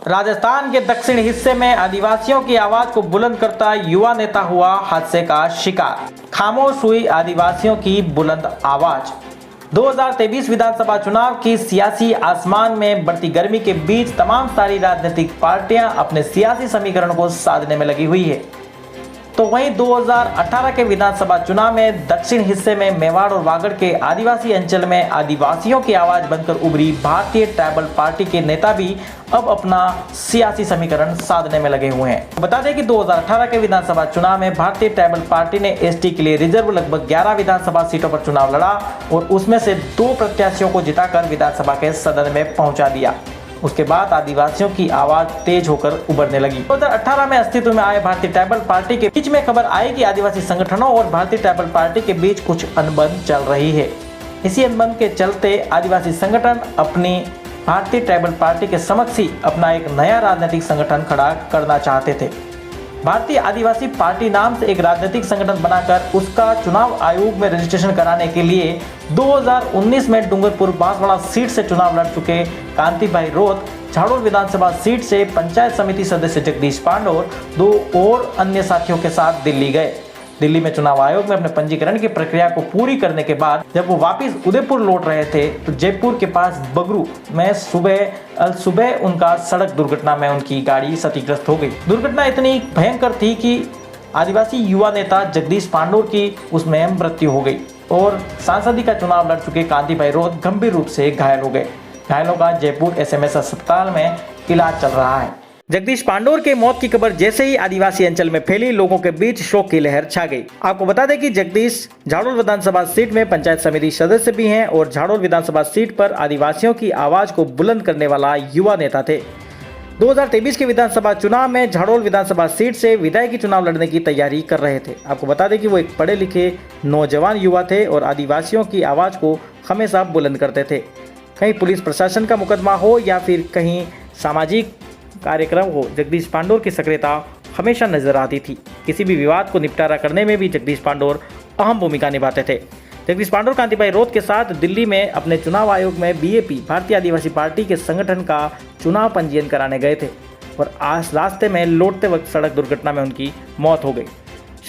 राजस्थान के दक्षिण हिस्से में आदिवासियों की आवाज को बुलंद करता युवा नेता हुआ हादसे का शिकार। खामोश हुई आदिवासियों की बुलंद आवाज। 2023 विधानसभा चुनाव की सियासी आसमान में बढ़ती गर्मी के बीच तमाम सारी राजनीतिक पार्टियां अपने सियासी समीकरण को साधने में लगी हुई है। तो वहीं 2018 के विधानसभा चुनाव में दक्षिण हिस्से में मेवाड़ और वागड़ के आदिवासी अंचल में आदिवासियों की आवाज बनकर उभरी भारतीय ट्राइबल पार्टी के नेता भी अब अपना सियासी समीकरण साधने में लगे हुए हैं। बता दें कि 2018 के विधानसभा चुनाव में भारतीय ट्राइबल पार्टी ने एसटी के लिए रिजर्व लगभग 11 विधानसभा सीटों पर चुनाव लड़ा और उसमें से 2 प्रत्याशियों को जिताकर विधानसभा के सदन में पहुंचा दिया। उसके बाद आदिवासियों की आवाज तेज होकर उभरने लगी। 2018 में अस्तित्व में आए भारतीय ट्राइबल पार्टी के बीच में खबर आई कि आदिवासी संगठनों और भारतीय ट्राइबल पार्टी के बीच कुछ अनबन चल रही है। इसी अनबन के चलते आदिवासी संगठन अपनी भारतीय ट्राइबल पार्टी के समक्ष ही अपना एक नया राजनीतिक संगठन खड़ा करना चाहते थे। भारतीय आदिवासी पार्टी नाम से एक राजनीतिक संगठन बनाकर उसका चुनाव आयोग में रजिस्ट्रेशन कराने के लिए 2019 में डूंगरपुर बांसवाड़ा सीट से चुनाव लड़ चुके कांतिभाई रोत, झाड़ोल विधानसभा सीट से पंचायत समिति सदस्य जगदीश पांडोर 2 और अन्य साथियों के साथ दिल्ली गए। दिल्ली में चुनाव आयोग में अपने पंजीकरण की प्रक्रिया को पूरी करने के बाद जब वो वापस उदयपुर लौट रहे थे तो जयपुर के पास बगरू में सुबह उनका सड़क दुर्घटना में उनकी गाड़ी क्षतिग्रस्त हो गई। दुर्घटना इतनी भयंकर थी कि आदिवासी युवा नेता जगदीश पांडोर की उसमें मृत्यु हो गई और सांसदी का चुनाव लड़ चुके कांतिभाई रोत गंभीर रूप से घायल हो गए। घायलों का जयपुर एसएमएस अस्पताल में इलाज चल रहा है। जगदीश पांडोर के मौत की खबर जैसे ही आदिवासी अंचल में फैली, लोगों के बीच शोक की लहर छा गई। आपको बता दें कि जगदीश झाड़ोल विधानसभा सीट में पंचायत समिति सदस्य भी हैं और झाड़ोल विधानसभा सीट पर आदिवासियों की आवाज को बुलंद करने वाला युवा नेता थे। 2023 के विधानसभा चुनाव में झाड़ोल विधानसभा सीट से विधायकी चुनाव लड़ने की तैयारी कर रहे थे। आपको बता दें कि वो एक पढ़े लिखे नौजवान युवा थे और आदिवासियों की आवाज को हमेशा बुलंद करते थे। कहीं पुलिस प्रशासन का मुकदमा हो या फिर कहीं सामाजिक कार्यक्रम हो, जगदीश पांडोर की सक्रियता हमेशा नजर आती थी। किसी भी विवाद को निपटारा करने में भी जगदीश पांडोर अहम भूमिका निभाते थे। जगदीश पांडोर कांतिभाई रोत के साथ दिल्ली में अपने चुनाव आयोग में बीएपी भारतीय आदिवासी पार्टी के संगठन का चुनाव पंजीयन कराने गए थे और आज रास्ते में लौटते वक्त सड़क दुर्घटना में उनकी मौत हो गई।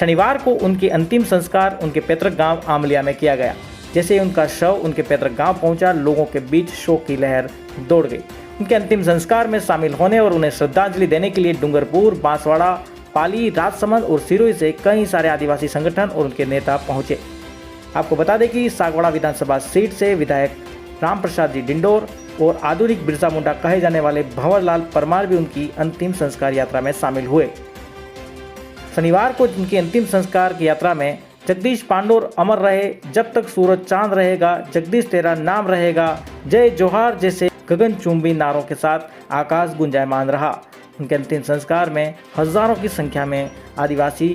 शनिवार को उनके अंतिम संस्कार उनके पैतृक गाँव आमलिया में किया गया। जैसे ही उनका शव उनके पैतृक गाँव पहुंचा, लोगों के बीच शोक की लहर दौड़ गई। उनके अंतिम संस्कार में शामिल होने और उन्हें श्रद्धांजलि देने के लिए डूंगरपुर, बांसवाड़ा, पाली, राजसमंद और सिरोही से कई सारे आदिवासी संगठन और उनके नेता पहुंचे। आपको बता दें कि सागवाड़ा विधानसभा सीट से विधायक राम प्रसाद जी डिंडोर और आधुनिक बिरसा मुंडा कहे जाने वाले भंवरलाल परमार भी उनकी अंतिम संस्कार यात्रा में शामिल हुए। शनिवार को उनकी अंतिम संस्कार की यात्रा में जगदीश पांडोर अमर रहे, जब तक सूरज चांद रहेगा, जगदीश तेरा नाम रहेगा, जय जोहार जैसे गगनचुंबी नारों के साथ आकाश गुंजायमान रहा। उनके अंतिम संस्कार में हजारों की संख्या में आदिवासी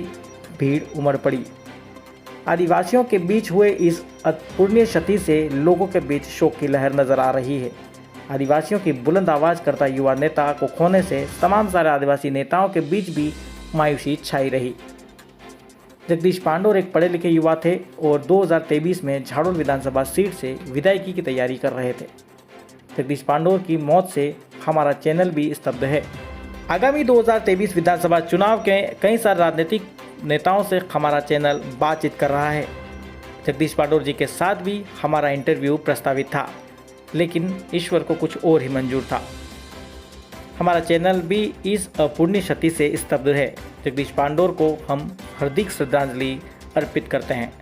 भीड़ उमड़ पड़ी। आदिवासियों के बीच हुए इस अपूर्णीय क्षति से लोगों के बीच शोक की लहर नजर आ रही है। आदिवासियों की बुलंद आवाज करता युवा नेता को खोने से तमाम सारे आदिवासी नेताओं के बीच भी मायूसी छाई रही। जगदीश पांडोर एक पढ़े लिखे युवा थे और 2023 में झाड़ोल विधानसभा सीट से विधायकी की तैयारी कर रहे थे। जगदीश पांडोर की मौत से हमारा चैनल भी स्तब्ध है। आगामी 2023 विधानसभा चुनाव के कई सारे राजनीतिक नेताओं से हमारा चैनल बातचीत कर रहा है। जगदीश पांडोर जी के साथ भी हमारा इंटरव्यू प्रस्तावित था, लेकिन ईश्वर को कुछ और ही मंजूर था। हमारा चैनल भी इस अपूर्णीय क्षति से स्तब्ध है। जगदीश पांडोर को हम हार्दिक श्रद्धांजलि अर्पित करते हैं।